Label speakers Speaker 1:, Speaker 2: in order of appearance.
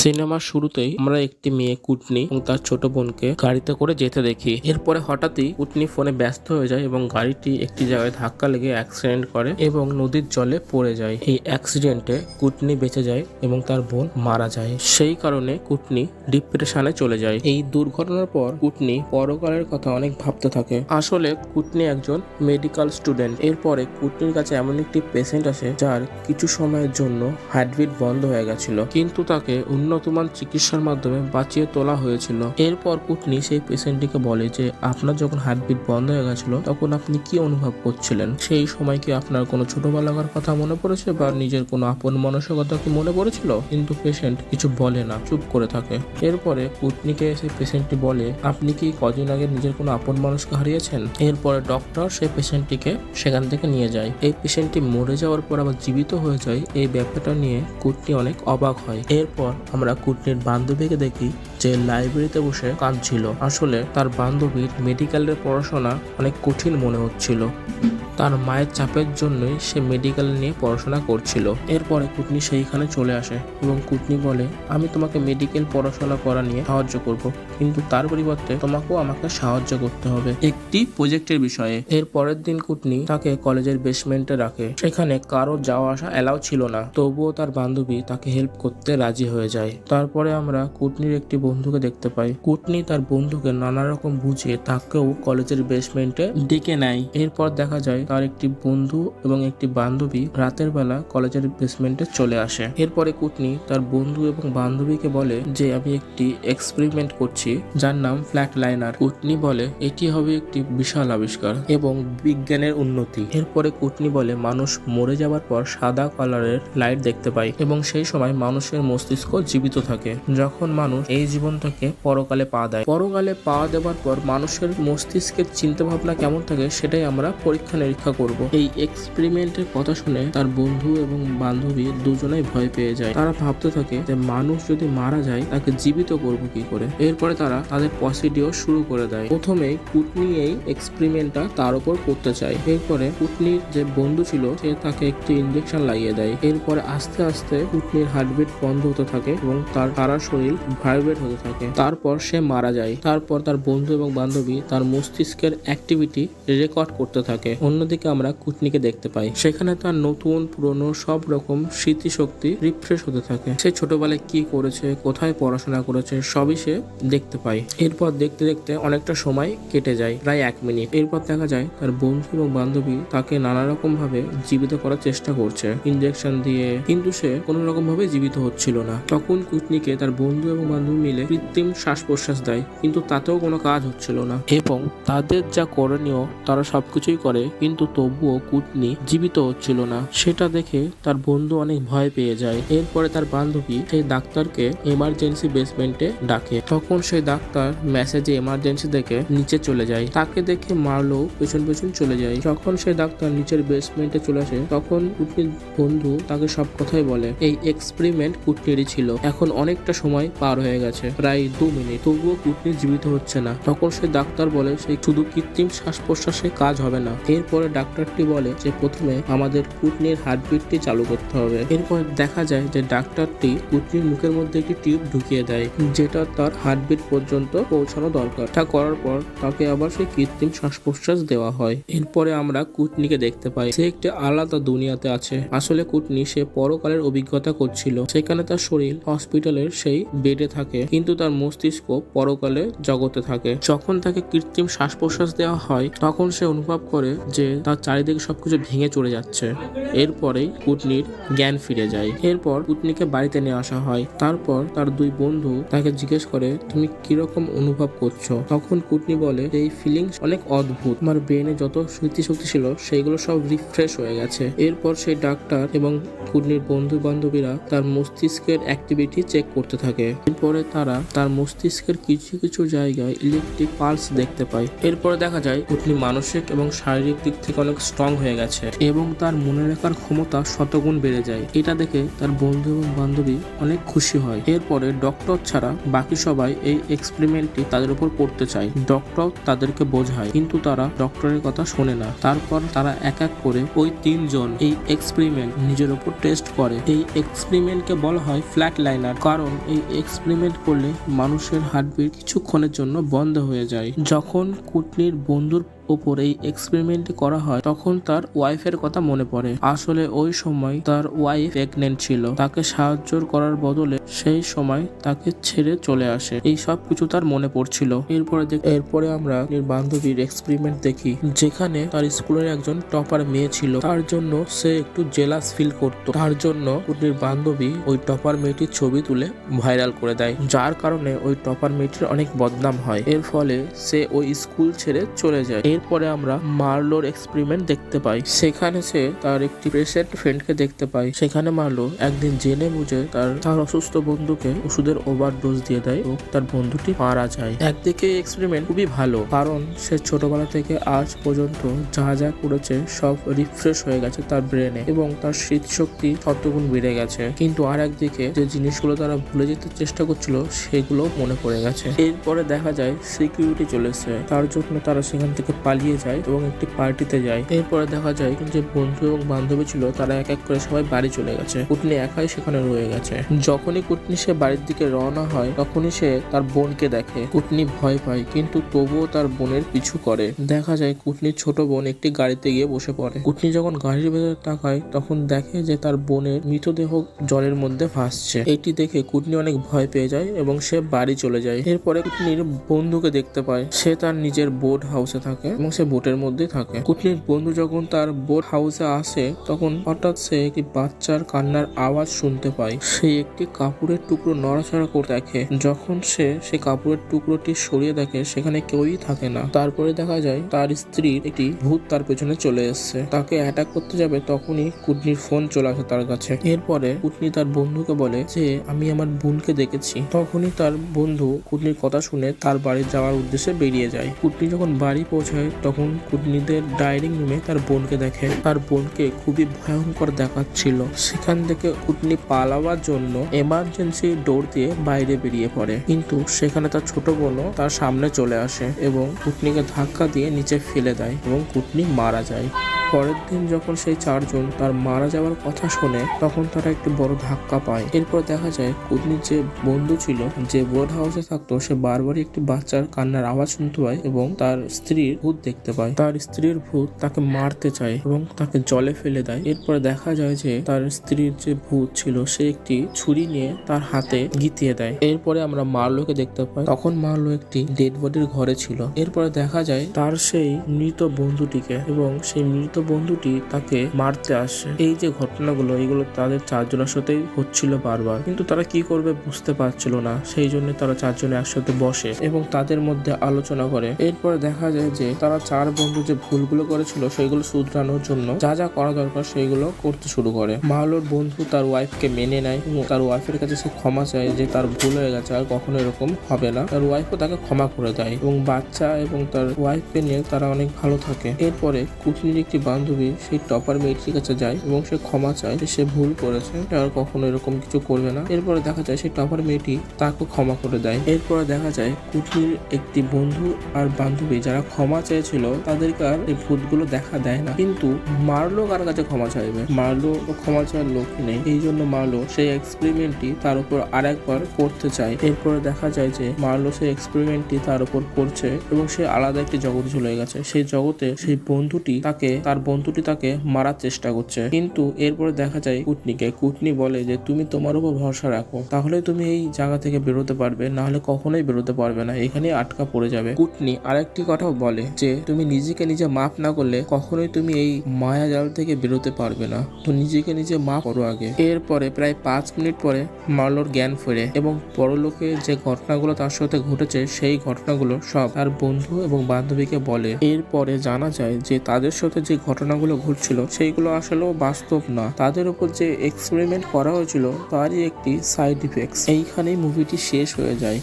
Speaker 1: সিনেমার শুরুতেই আমরা একটি মেয়ে কুটনি এবং তার ছোট বোনকে গাড়িতে করে যেতে দেখি। এরপরে হঠাৎই কুটনি ফোনে ব্যস্ত হয়ে যায় এবং গাড়িটি একটি জায়গায় ধাক্কা লেগে অ্যাক্সিডেন্ট করে এবং নদীর জলে পড়ে যায়। এই অ্যাক্সিডেন্টে কুটনি বেঁচে যায় এবং তার বোন মারা যায়। সেই কারণে কুটনি ডিপ্রেশনে চলে যায়। এই দুর্ঘটনার পর কুটনি পরকালের কথা অনেক ভাবতে থাকে। আসলে কুটনি একজন মেডিকেল স্টুডেন্ট। এরপরে কুটনির কাছে এমন একটি পেশেন্ট আসে যার কিছু সময়ের জন্য হার্টবিট বন্ধ হয়ে গেছিল, কিন্তু তাকে উন্নতমান চিকিৎসার মাধ্যমে বাঁচিয়ে তোলা হয়েছিল। এরপর কুটনি সেই পেশেন্টটিকে বলে যে আপনার যখন হার্টবিট বন্ধ হয়ে গেছিল তখন আপনি কি অনুভব করছিলেন? সেই সময় কি আপনার কোনো ছোটবেলাকার কথা মনে পড়েছে বা নিজের কোনো আপন মানুষের কথা কি মনে পড়েছিল? কিন্তু পেশেন্ট কিছু বলে না, চুপ করে থাকে। এরপরে কুটনিকে সেই পেশেন্টটি বলে আপনি কি কদিন আগে নিজের কোনো আপন মানুষকে হারিয়েছেন? এরপরে ডক্টর সেই পেশেন্টটিকে সেখান থেকে নিয়ে যায়। এই পেশেন্টটি মরে যাওয়ার পর আবার জীবিত হয়ে যায়। এই ব্যাপারটা নিয়ে কুটনি অনেক অবাক হয়। এরপর আমরা কুটনির বান্ধবীকে দেখি যে লাইব্রেরিতে বসে কাঁদছিল। আসলে তার বান্ধবীর মেডিকেলের পড়াশোনা অনেক কঠিন মনে হচ্ছিল। তার মায়ের চাপের জন্যই সে মেডিকেল নিয়ে পড়াশোনা করছিল। এরপরে কুটনি সেইখানে চলে আসে এবং কুটনি বলে আমি তোমাকে মেডিকেল পড়াশোনা করা নিয়ে সাহায্য করব, কিন্তু তার পরিবর্তে তোমাকেও আমাকে সাহায্য করতে হবে একটি প্রজেক্টের বিষয়ে। এর পরের দিন কুটনি তাকে কলেজের বেসমেন্টে রাখে। সেখানে কারো যাওয়া আসা এলাও ছিল না, তবুও তার বান্ধবী তাকে হেল্প করতে রাজি হয়ে যায়। তারপরে আমরা কুটনির একটি বন্ধুকে দেখতে পাই। কুটনি তার বন্ধুকে নানা রকম বুঝিয়ে তাকেও কলেজের বেসমেন্টে ডেকে নেয়। এরপর দেখা যায় তার একটি বন্ধু এবং একটি বান্ধবী রাতের বেলা কলেজের বেসমেন্টে চলে আসে। এরপরে কুটনি তার বন্ধু এবং বান্ধবীকে বলে যে আমি একটি এক্সপেরিমেন্ট করছি যার নাম ফ্ল্যাট লাইনার। কুটনি বলে এটি হবে একটি বিশাল আবিষ্কার এবং বিজ্ঞানের উন্নতি। এরপরে কুটনি বলে মানুষ মরে যাওয়ার পর সাদা কালারের লাইট দেখতে পায় এবং সেই সময় মানুষের মস্তিষ্ক জীবিত থাকে। যখন মানুষ এই জীবন থেকে পরকালে পা দেয়, পরকালে পা দেওয়ার পর মানুষের মস্তিষ্কের চিন্তা ভাবনা কেমন থাকে সেটাই আমরা পরীক্ষা নিরীক্ষা করব। এই এক্সপেরিমেন্টের কথা শুনে তার বন্ধু এবং বান্ধবী দুজনেই ভয় পেয়ে যায়। তারা ভাবতে থাকে যে মানুষ যদি মারা যায় তাকে জীবিত করব কি করে। এরপরে তারা তাদের প্রসিডিওর শুরু করে দেয়। প্রথমে কুটনি এই এক্সপেরিমেন্টটা তার উপর করতে চায়। এরপরে কুটনির যে বন্ধু ছিল সে তাকে একটি ইনজেকশন লাগিয়ে দেয়। এরপরে আস্তে আস্তে কুটনির হার্টবিট বন্ধ হতে থাকে এবং তার সারা শরীর ভাইব্রেট হতে থাকে। তারপর সে মারা যায়। তারপর তার বন্ধু এবং বান্ধবী তার মস্তিষ্কের অ্যাক্টিভিটি রেকর্ড করতে থাকে। অন্যদিকে আমরা কুটনিকে দেখতে পাই, সেখানে তার নতুন পুরনো সব রকম স্মৃতিশক্তি রিফ্রেশ হতে থাকে। সে ছোটবেলায় কি করেছে, কোথায় পড়াশোনা করেছে সবই সে দেখতে পায়। এরপর দেখতে দেখতে অনেকটা সময় কেটে যায়, প্রায় 1 মিনিট। এরপর দেখা যায় তার বন্ধু এবং বান্ধবী তাকে নানা রকম ভাবে জীবিত করার চেষ্টা করছে ইনজেকশন দিয়ে, কিন্তু সে কোনো রকম ভাবে জীবিত হচ্ছিল না। তখন কুটনিকে তার বন্ধু এবং বান্ধবী মিলে কৃত্রিম শ্বাস প্রশ্বাস দেয়, কিন্তু তাতেও কোনো কাজ হচ্ছিল না এবং তাদের যা করণীয় তারা সবকিছুই করে, কিন্তু তবুও কুটনি জীবিত হচ্ছিল না। সেটা দেখে তার বন্ধু অনেক ভয় পেয়ে যায়। এরপরে তার বান্ধবী সেই ডাক্তারকে এমার্জেন্সি বেসমেন্টে ডাকে। তখন সেই ডাক্তার মেসেজে এমার্জেন্সি দেখে নিচে চলে যায়। তাকে দেখে মারলেও পেছন পেছন চলে যায়। যখন সেই ডাক্তার নিচের বেসমেন্টে চলে আসে তখন কুটনির বন্ধু তাকে সব কথাই বলে। এই এক্সপেরিমেন্ট কুটনিরই ছিল। এখন অনেকটা সময় পার হয়ে গেছে, প্রায় 2 মিনিট, তবুও কুটনি জীবিত হচ্ছে না। তখন সেই ডাক্তার বলে সেই শুধু কৃত্রিম শ্বাস প্রশ্বাসে কাজ হবে না। এরপরে ডাক্তারটি বলে যে প্রথমে আমাদের কুটনির হার্টবিটটি চালু করতে হবে। এরপর দেখা যায় যে ডাক্তারটি কুটনির মুখের মধ্যে একটি টিউব ঢুকিয়ে দেয় যেটা তার হার্টবিট পর্যন্ত পৌঁছানো দরকার। তা করার পর তাকে আবার সেই কৃত্রিম শ্বাস প্রশ্বাস দেওয়া হয়। এরপরে আমরা কুটনিকে দেখতে পাই, সে একটি আলাদা দুনিয়াতে আছে। আসলে কুটনি সে পরকালের অভিজ্ঞতা করছিল। সেখানে তার শরীর হসপিটালের সেই বেডে থাকে, কিন্তু তার মস্তিষ্ক পরকালে জগতে থাকে। যখন তাকে কৃত্রিম শ্বাস প্রশ্বাস দেওয়া হয় তখন সে অনুভব করে যে তার চারিদিকে সবকিছু ভেঙে চলে যাচ্ছে। এরপরেই কুটনির জ্ঞান ফিরে যায়। এরপর কুটনিকে বাড়িতে নিয়ে আসা হয়। তারপর তার 2 বন্ধু তাকে জিজ্ঞেস করে তুমি কিরকম অনুভব করছো। তখন কুটনি বলে এই ফিলিংস অনেক অদ্ভুত, আমার ব্রেনে যত স্মৃতিশক্তি ছিল সেইগুলো সব রিফ্রেশ হয়ে গেছে। এরপর সেই ডাক্তার এবং কুটনির বন্ধু বান্ধবীরা তার মস্তিষ্কের অ্যাক্টিভিটি চেক করতে থাকে। এরপরে তারা তার মস্তিষ্কের কিছু কিছু জায়গায় ইলেকট্রিক পালস দেখতে পায়। এরপরে দেখা যায় কুটনি মানসিক এবং শারীরিক দিক থেকে অনেক স্ট্রং হয়ে গেছে এবং তার মনে রাখার ক্ষমতা শতগুণ বেড়ে যায়। এটা দেখে তার বন্ধু এবং বান্ধবী অনেক খুশি হয়। এরপরে ডক্টর ছাড়া বাকি সবাই এই এক্সপেরিমেন্টটি তাদের উপর করতে চায়। ডক্টর তাদেরকে বোঝায় কিন্তু তারা ডক্টরের কথা শোনে না। তারপর তারা এক এক করে ওই 3 জন এই এক্সপেরিমেন্ট নিজের উপর টেস্ট করে। এই এক্সপেরিমেন্টকে বলা হয় ফ্ল্যাট লাইনার, কারণ এই এক্সপেরিমেন্ট করলে মানুষের হার্টবিট কিছুক্ষণের জন্য বন্ধ হয়ে যায়। যখন কুটনির বন্ধুর উপর এই এক্সপেরিমেন্ট করা হয় তখন তার ওয়াইফের কথা মনে পড়ে। আসলে ওই সময় তার ওয়াইফ প্রেগনেন্ট ছিল। তাকে সাহায্য করার বদলে সেই সময় তাকে ছেড়ে চলে আসে। এই সব কিছু তার মনে পড়ছিল। এরপরে আমরা বান্ধবীর এক্সপেরিমেন্ট দেখি, যেখানে তার স্কুলের একজন টপার মেয়ে ছিল। তার জন্য সে একটু জেলাস ফিল করত। তার জন্য কুটনির বান্ধবী ওই টপার মেয়েটির ছবি তুলে ভাইরাল করে দেয়, যার কারণে ওই টপার মেয়েটির অনেক বদনাম হয়। এর ফলে সে ওই স্কুল ছেড়ে চলে যায়। এরপরে আমরা মার্লোর এক্সপেরিমেন্ট দেখতে পাই। সেখানে সে তার একটি পেশেন্ট ফ্রেন্ডকে দেখতে পাই। সেখানে মার্লো একদিন জেনে বুঝে তার অসুস্থ বন্ধুকে ওষুধের ওভারডোজ দিয়ে দেয় এবং তার বন্ধুটি মারা যায়। একদিকে এক্সপেরিমেন্ট খুবই ভালো, কারণ সে ছোটবেলা থেকে আজ পর্যন্ত যা যা করেছে সব রিফ্রেশ হয়ে গেছে তার ব্রেনে এবং তার স্মৃতিশক্তি শতগুণ বেড়ে গেছে। কিন্তু আর একদিকে যে জিনিসগুলো তারা ভুলে যেতে চেষ্টা করছিল সেগুলো মনে পড়ে গেছে। এরপরে দেখা যায় সিকিউরিটি চলেছে, তার জন্য তারা সেখান থেকে পালিয়ে যায় এবং একটি পার্টিতে যায়। এরপরে দেখা যায় যে বন্ধু এবং বান্ধবী ছিল তারা এক এক করে সবাই বাড়ি চলে গেছে। কুটনি একাই সেখানে রয়ে গেছে। যখনই কুটনি সে বাড়ির দিকে রওনা হয় তখনই সে তার বোনকে দেখে। কুটনি ভয় পায় কিন্তু তবুও তার বোনের পিছু করে। দেখা যায় কুটনির ছোট বোন একটি গাড়িতে গিয়ে বসে পড়ে। কুটনি যখন গাড়ির ভেতরে তাকায় তখন দেখে যে তার বোনের মৃতদেহ জলের মধ্যে ভাসছে। এটি দেখে কুটনি অনেক ভয় পেয়ে যায় এবং সে বাড়ি চলে যায়। এরপরে কুটনির বন্ধুকে দেখতে পায়। সে তার নিজের বোট হাউসে থাকে এবং সে বোটের মধ্যে থাকে। কুটনির বন্ধু যখন তার বোট হাউসে আসে তখন হঠাৎ সে একটি বাচ্চার কান্নার আওয়াজ শুনতে পায়। সে একটি কাপড়ের টুকরো নড়াচড়া করতে দেখে। যখন সে কাপড়ের টুকরোটি সরিয়ে দেখে সেখানে কেউই থাকে না। তারপরে দেখা যায় তার স্ত্রীর একটি ভূত তার পেছনে চলে এসছে। তাকে অ্যাটাক করতে যাবে তখনই কুটনির ফোন চলে আসে তার কাছে। এরপরে কুটনি তার বন্ধুকে বলে যে আমি আমার বোনকে দেখেছি। তখনই তার বন্ধু কুটনির কথা শুনে তার বাড়ি যাওয়ার উদ্দেশ্যে বেরিয়ে যায়। কুটনি যখন বাড়ি পৌঁছায় তখন কুটনিদের ডাইনিং রুমে তার বোনকে দেখে। তার বোনকে খুবই ভয়ঙ্কর দেখাচ্ছিল। সেখান থেকে কুটনি পালাবার জন্য এমার্জেন্সি ডোর দিয়ে বাইরে বেরিয়ে পড়ে, কিন্তু সেখানে তার ছোট বোনও তার সামনে চলে আসে এবং কুটনিকে ধাক্কা দিয়ে নিচে ফেলে দেয় এবং কুটনি মারা যায়। পরের দিন যখন সেই 4 জন তার মারা যাওয়ার কথা শোনে তখন তারা একটি বড় ধাক্কা পায়। এরপর দেখা যায় কুটনির যে বন্ধু ছিল যে বোট হাউসে থাকতো সে বারবারই একটি বাচ্চার কান্নার আওয়াজ শুনতে পায় এবং তার স্ত্রীর ভূত দেখতে পায়। তার স্ত্রীর ভূত তাকে মারতে চায় এবং তাকে জলে ফেলে দেয়। এরপরে দেখা যায় যে তার স্ত্রীর যে ভূত ছিল সে একটি ছুরি নিয়ে তার হাতে গিতিয়ে দেয়। এরপরে আমরা মার্লোকে দেখতে পাই। তখন মার্লো একটি ডেড বডির ঘরে ছিল। এরপরে দেখা যায় তার সেই মৃত বন্ধুটিকে এবং সেই মৃত বন্ধুটি তাকে মারতে আসে। এই যে ঘটনাগুলো এগুলো তাদের 4 জনের সাথেই হচ্ছিল বারবার, কিন্তু তারা কি করবে বুঝতে পারছিল না। সেই জন্য তারা 4 জনে একসাথে বসে এবং তাদের মধ্যে আলোচনা করে। এরপরে দেখা যায় যে তারা 4 বন্ধু যে ভুলগুলো করেছিল সেগুলো শুধরানোর জন্য যা যা করা দরকার সেইগুলো করতে শুরু করে। মার্লোর বন্ধু তার ওয়াইফকে মেনে নেয় এবং তার ওয়াইফের কাছে সে ক্ষমা চায় যে তার ভুল হয়ে গেছে, আর কখনো এরকম হবে না। তার ওয়াইফও তাকে ক্ষমা করে দেয় এবং বাচ্চা এবং তার ওয়াইফকে নিয়ে তারা অনেক ভালো থাকে। এরপরে কুটনির একটি বান্ধবী সেই টপার মেয়েটির কাছে যায় এবং সে ক্ষমা চায় যে সে ভুল করেছে, আর কখনো এরকম কিছু করবে না। এরপরে দেখা যায় সেই টপার মেয়েটি তাকে ক্ষমা করে দেয়। এরপরে দেখা যায় কুটনির একটি বন্ধু আর বান্ধবী যারা ক্ষমা চেয়েছিল তাদেরকে আর এই ভূতগুলো দেখা দেয় না, কিন্তু মার্লো কার কাছে ক্ষমা চাইবে? মার্লো ক্ষমা চাওয়ার লোক নেই। এই জন্য মার্লো সেই এক্সপেরিমেন্টটি তার উপর আরেকবার করতে চায়। এরপরে দেখা যায় যে মার্লো সেই এক্সপেরিমেন্টটি তার উপর করছে এবং সে আলাদা একটি জগতে চলে গেছে। সেই জগতে সেই বন্ধুটি তাকে মারার চেষ্টা করছে, কিন্তু এরপরে দেখা যায় কুটনি বলে যে তুমি তোমার উপর ভরসা রাখো, তাহলে তুমি এই জায়গা থেকে বেরোতে পারবে, না হলে কখনোই বেরোতে পারবে না, এখানে আটকা পড়ে যাবে। কুটনি আরেকটি কথাও বলে যে তুমি নিজেকে নিজে মাফ না করলে কখনোই তুমি এই মায়া জাল থেকে বেরোতে পারবে না, তো নিজেকে নিজে মাফ করো আগে। এরপরে প্রায় 5 মিনিট পরে মার্লোর জ্ঞান ফেরে এবং পরলোকে যে ঘটনাগুলো তার সাথে ঘটেছে সেই ঘটনাগুলো সব তার বন্ধু এবং বান্ধবীকে বলে। এরপরে জানা যায় যে তাদের সাথে যে ঘটনাগুলো ঘটছিল সেইগুলো আসলেও বাস্তব না, তাদের উপর যে এক্সপেরিমেন্ট করা হয়েছিল তারই একটি সাইড ইফেক্টস। এইখানেই মুভিটি শেষ হয়ে যায়।